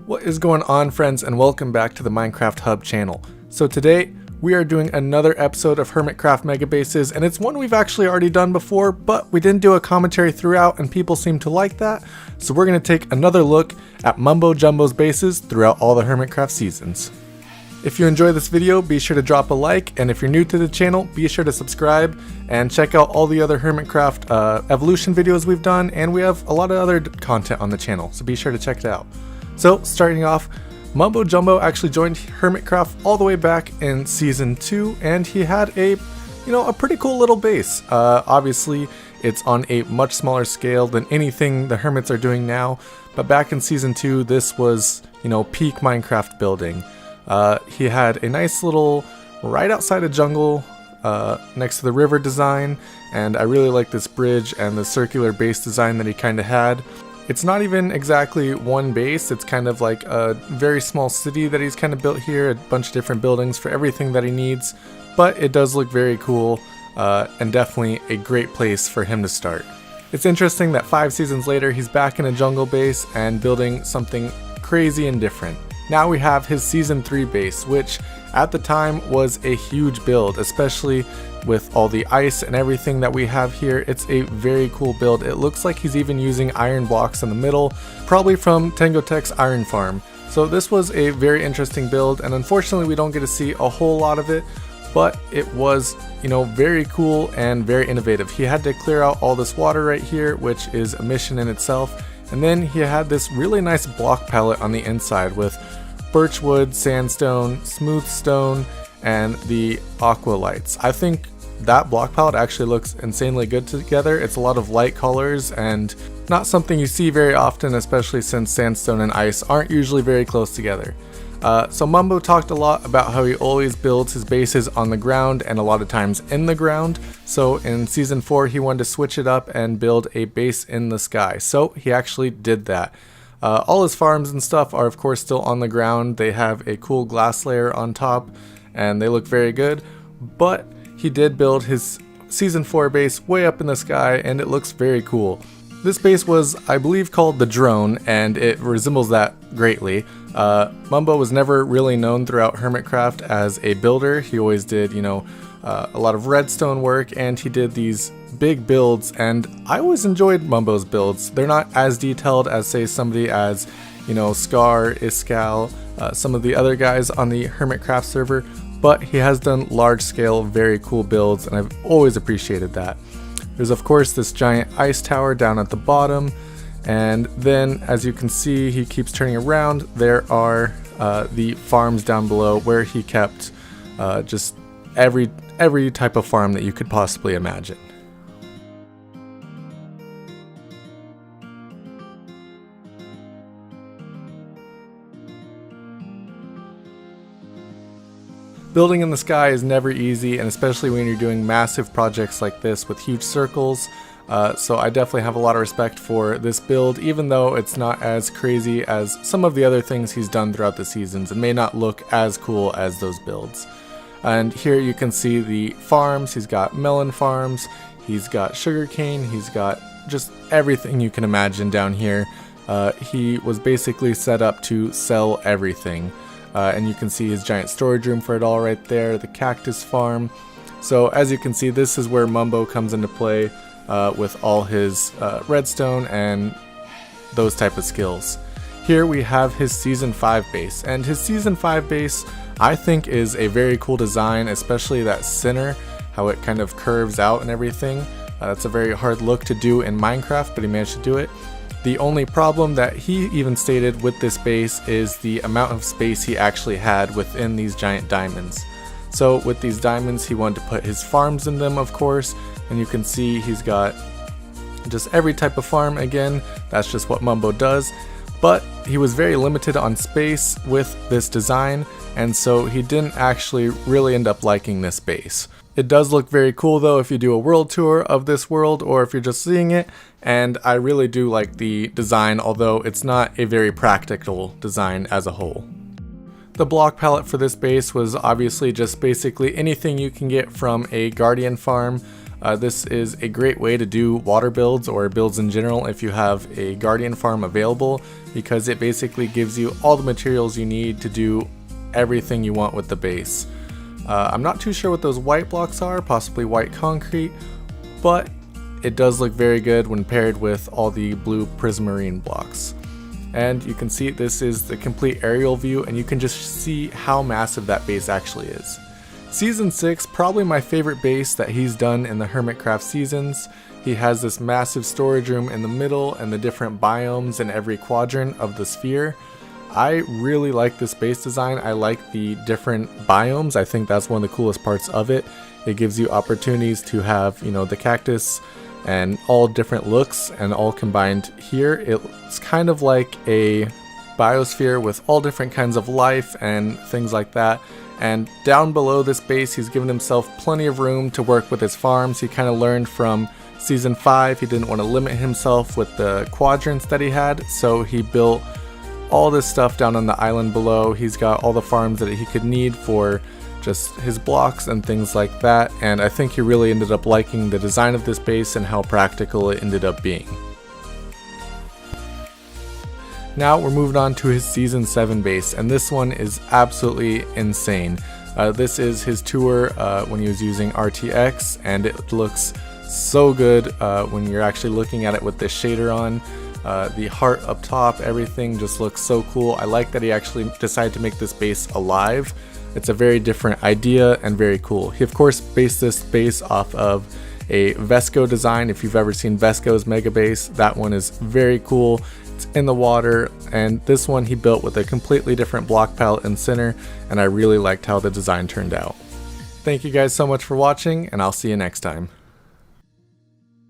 What is going on, friends, and welcome back to the Minecraft Hub channel. So today we are doing another episode of Hermitcraft Megabases, and it's one we've actually already done before, but we didn't do a commentary throughout and people seem to like that. So we're going to take another look at Mumbo Jumbo's bases throughout all the Hermitcraft seasons. If you enjoy this video, be sure to drop a like, and if you're new to the channel, be sure to subscribe and check out all the other Hermitcraft evolution videos we've done, and we have a lot of other content on the channel, so be sure to check it out. So starting off, Mumbo Jumbo actually joined Hermitcraft all the way back in season 2, and he had a pretty cool little base. Obviously it's on a much smaller scale than anything the Hermits are doing now, but back in season 2 this was, peak Minecraft building. He had a nice little right outside a jungle next to the river design, and I really like this bridge and the circular base design that he kind of had. It's not even exactly one base, it's kind of like a very small city that he's kind of built here, a bunch of different buildings for everything that he needs, but it does look very cool and definitely a great place for him to start. It's interesting that 5 seasons later he's back in a jungle base and building something crazy and different. Now we have his season 3 base, which at the time was a huge build, especially with all the ice and everything that we have here. It's a very cool build. It looks like he's even using iron blocks in the middle, probably from Tengotech's iron farm. So this was a very interesting build, and unfortunately we don't get to see a whole lot of it, but it was, very cool and very innovative. He had to clear out all this water right here, which is a mission in itself. And then he had this really nice block palette on the inside with birchwood, sandstone, smooth stone, and the aqua lights. I think that block palette actually looks insanely good together. It's a lot of light colors and not something you see very often, especially since sandstone and ice aren't usually very close together. So Mumbo talked a lot about how he always builds his bases on the ground and a lot of times in the ground. So in season 4 he wanted to switch it up and build a base in the sky. So he actually did that. All his farms and stuff are of course still on the ground. They have a cool glass layer on top and they look very good. But he did build his season 4 base way up in the sky and it looks very cool. This base was, I believe, called the Drone, and it resembles that greatly. Mumbo was never really known throughout Hermitcraft as a builder. He always did, a lot of redstone work, and he did these big builds, and I always enjoyed Mumbo's builds. They're not as detailed as, say, somebody as, Scar, Iskal, some of the other guys on the Hermitcraft server, but he has done large-scale, very cool builds, and I've always appreciated that. There's of course this giant ice tower down at the bottom, and then as you can see he keeps turning around. There are the farms down below where he kept just every type of farm that you could possibly imagine. Building in the sky is never easy, and especially when you're doing massive projects like this with huge circles. So I definitely have a lot of respect for this build, even though it's not as crazy as some of the other things he's done throughout the seasons and may not look as cool as those builds. And here you can see the farms. He's got melon farms, he's got sugarcane, he's got just everything you can imagine down here. He was basically set up to sell everything. And you can see his giant storage room for it all right there, the cactus farm. So as you can see, this is where Mumbo comes into play with all his redstone and those type of skills. Here we have his season 5 base, and his season 5 base I think is a very cool design, especially that center, how it kind of curves out and everything. That's a very hard look to do in Minecraft, but he managed to do it. The only problem that he even stated with this base is the amount of space he actually had within these giant diamonds. So with these diamonds he wanted to put his farms in them, of course, and you can see he's got just every type of farm. Again, that's just what Mumbo does, but he was very limited on space with this design, and so he didn't actually really end up liking this base. It does look very cool though if you do a world tour of this world or if you're just seeing it, and I really do like the design, although it's not a very practical design as a whole. The block palette for this base was obviously just basically anything you can get from a guardian farm. This is a great way to do water builds or builds in general if you have a guardian farm available. because it basically gives you all the materials you need to do everything you want with the base. I'm not too sure what those white blocks are, possibly white concrete, but it does look very good when paired with all the blue prismarine blocks. And you can see this is the complete aerial view, and you can just see how massive that base actually is. Season 6, probably my favorite base that he's done in the Hermitcraft seasons. He has this massive storage room in the middle and the different biomes in every quadrant of the sphere. I really like this base design. I like the different biomes. I think that's one of the coolest parts of it. It gives you opportunities to have, the cactus and all different looks and all combined here. It's kind of like a biosphere with all different kinds of life and things like that. And down below this base, he's given himself plenty of room to work with his farms. He kind of learned from Season 5, he didn't want to limit himself with the quadrants that he had, so he built all this stuff down on the island below. He's got all the farms that he could need for just his blocks and things like that, and I think he really ended up liking the design of this base and how practical it ended up being. Now we're moving on to his Season 7 base, and this one is absolutely insane. This is his tour when he was using RTX, and it looks so good when you're actually looking at it with this shader on. The heart up top, everything just looks so cool. I like that he actually decided to make this base alive. It's a very different idea and very cool. He of course based this base off of a Vesco design. If you've ever seen Vesco's megabase, that one is very cool. It's in the water, and this one he built with a completely different block palette and center, and I really liked how the design turned out. Thank you guys so much for watching, and I'll see you next time.